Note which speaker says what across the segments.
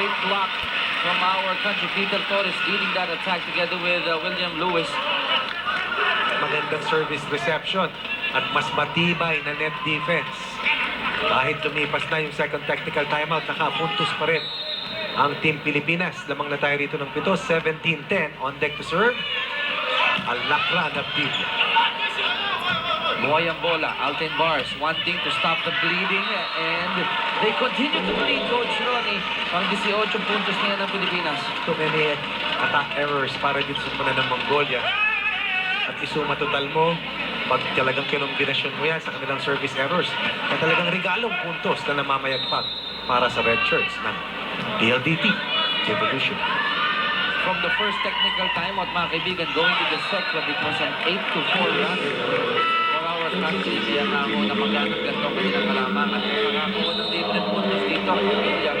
Speaker 1: great block from our country. Peter Torres leading that attack together with William Lewis.
Speaker 2: Magandang service reception at mas matibay na net defense. Kahit lumipas na yung second technical timeout, nakapuntos pa rin ang Team Pilipinas. Lamang na tayo rito ng 7, 17-10. On deck to serve, Alacran Abdilia.
Speaker 1: Buhay ang bola, Alten Bars wanting to stop the bleeding, and they continue to bleed, Coach Ronnie. Pang 18 puntos na yan ng Pilipinas.
Speaker 2: Too many attack errors para dito sa punan ng Mongolia. At isuma total mo, pag talagang kinombinasyon mo yan sa kanilang service errors, na talagang regalong puntos na namamayagpag para sa red shirts ng PLDT Evolution.
Speaker 1: From the first technical timeout, mga kaibigan, going to the second, it was an 8-4 run for our country. Kaya ako na magandang ganito ang kanilang kalamangan. Nakakuha ng different puntos dito, Pamilya,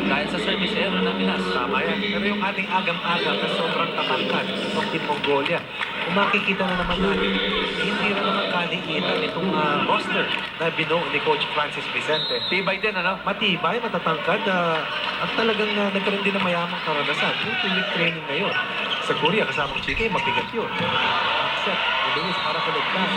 Speaker 1: dahil sa service error ng Pinas.
Speaker 2: Tama yan. Pero yung ating agam-agam na sobrang tatangkad ng Team Mongolia, kung makikita na naman natin, hindi na naman kaliitan itong roster na binuo ni Coach Francis Vicente.
Speaker 1: Tibay din, ano?
Speaker 2: Matibay, matatangkad, at talagang nagkaroon din ng mayamang karanasan. Yung 2-week training na yun. Sa Korea, kasama ng Chike, mabigat yun. Except, Luis, para kaligtas.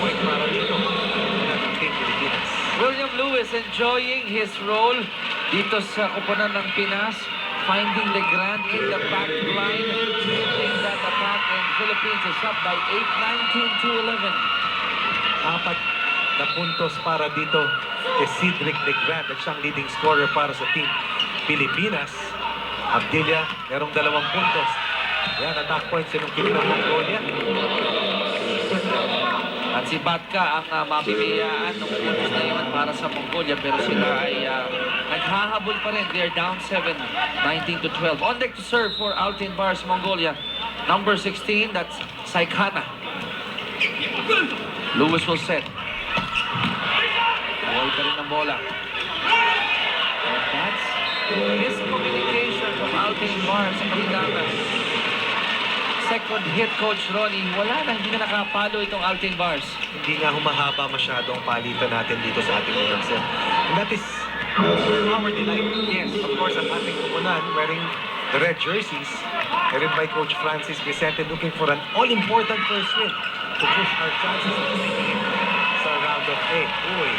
Speaker 2: Point para dito. Ng Team Pilipinas.
Speaker 1: William Lewis enjoying his role dito sa koponan ng Pinas, finding Legrand in the back line, leading that attack, and Philippines is up by 8, 19-11.
Speaker 2: 4 na puntos para dito kay Cedric Legrand at siyang leading scorer para sa Team Pilipinas. Abdilia, merong 2 puntos. Yan, attack points yung kill ng Mongolia.
Speaker 1: At si Batka ang mabibiyaan ng puntos na yun para sa Mongolia, pero sila ay naghahabol pa rin. They're down 7, 19-12. On deck to serve for Alten Bars, Mongolia. Number 16, that's Saikana. Lewis will set. Buhay pa rin ang bola. And that's miscommunication from Alten Bars. Ang kailangan. Second hit, Coach Ronnie, wala na, hindi na nakapalo itong Alten Bars.
Speaker 2: Hindi nga humahaba masyadong palitan natin dito sa ating unang set. And that is our delight. Yes, of course, ang ating kupunan wearing the red jerseys, headed by Coach Francis Vicente, looking for an all-important first win to push our chances sa round of 8. Uy,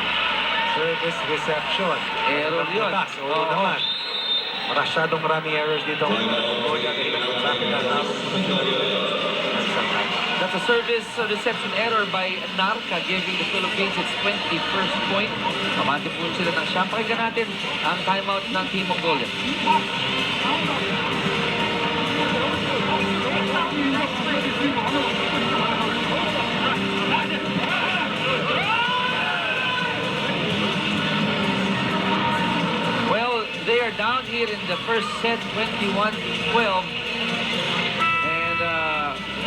Speaker 2: service reception.
Speaker 1: Error yun.
Speaker 2: Oo naman. Masyadong maraming errors dito.
Speaker 1: That's a service reception error by Narca, giving the Philippines its 21st point. Pamati po sila ng siyam. Pakinggan natin ang timeout ng Team Mongolia. They are down here in the first set, 21-12. And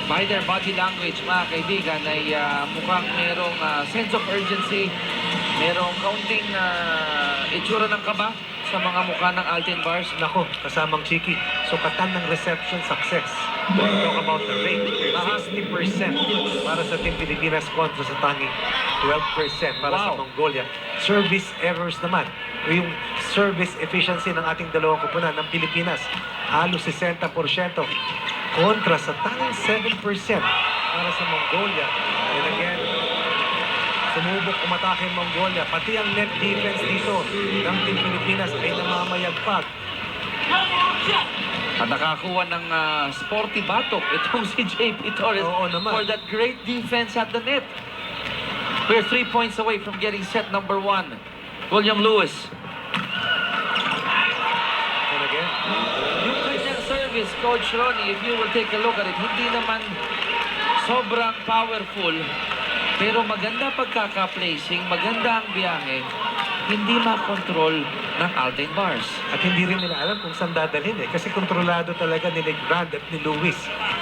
Speaker 1: by their body language, mga kaibigan, ay mukhang merong sense of urgency, merong kaunting itsura ng kaba sa mga mukha ng Alten Bars.
Speaker 2: Nako, kasamang Chiki, sukatan ng reception success. Talk about the rate, 60% para sa Team Pilipinas kontra sa tanging 12% para sa Mongolia. Service errors naman, yung service efficiency ng ating dalawang kupunan ng Pilipinas, halos 60% kontra sa tanging 7% para sa Mongolia. And again, sumubok umatake ang Mongolia, pati ang net defense dito ng Team Pilipinas ay namamayagpag.
Speaker 1: At nakakuha ng sporty batok itong si JP Torres for that great defense at the net. We're 3 points away from getting set number 1. William Lewis.
Speaker 2: And again,
Speaker 1: Yung kanyang service, Coach Ronnie, if you will take a look at it, hindi naman sobrang powerful, pero maganda pagkaka-placing, maganda ang biyahe, hindi makontrol ng Alten Bars.
Speaker 2: at hindi rin nila alam kung saan dadalhin kasi kontrolado talaga ni Legrand at ni Lewis.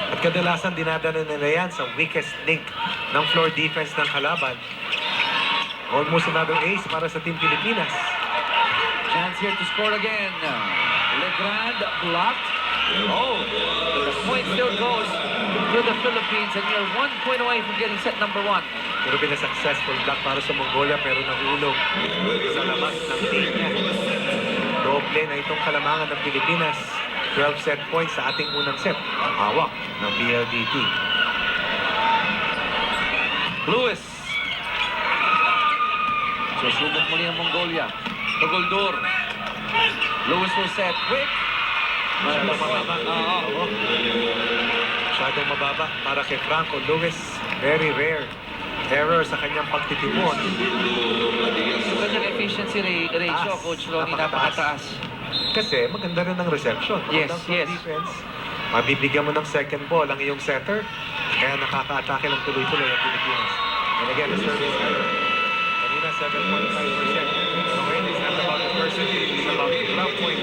Speaker 2: At kadalasan dinadala nila yan sa weakest link ng floor defense ng kalaban. Almost another ace para sa Team Pilipinas.
Speaker 1: Chance here to score again. Legrand blocked. Oh, the point still goes to the Philippines, and you're 1 point away from getting set number 1.
Speaker 2: Pero successful block para sa Mongolia, pero nahulog sa labas ng team niya. Doble na itong kalamangan ng Pilipinas. 12 set points sa ating unang set. Ang hawak ng PLDT.
Speaker 1: Lewis. Susubok muli ang Mongolia. Tugoldur. Lewis will set. Quick.
Speaker 2: Masyadong mababa. Oo. Masyadong mababa para kay Franco Lewis. Very rare error sa kanyang pagtitipon.
Speaker 1: Yung kanyang efficiency ratio,
Speaker 2: Taas.
Speaker 1: Coach Ronnie,
Speaker 2: Napakataas.
Speaker 1: napakataas.
Speaker 2: Kasi maganda rin ang reception.
Speaker 1: Yes,
Speaker 2: Magandang
Speaker 1: yes.
Speaker 2: defense. Mabibigyan mo ng second ball ang iyong setter. Kaya nakaka-atake ng tuloy-tuloy ang Pilipinas. And again, the service error. Kanina, 7.5%. So ngayon, it's not about the percentage. It's about the 12-point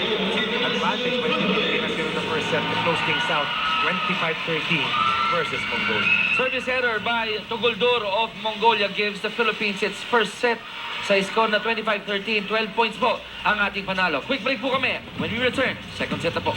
Speaker 2: advantage by the Pilipinas here in the first set to close things out. 25-13 versus Mongolia.
Speaker 1: Service error by Tugoldur of Mongolia gives the Philippines its first set sa score na 25-13. 12 points po ang ating panalo. Quick break po kami. When we return, second set na po.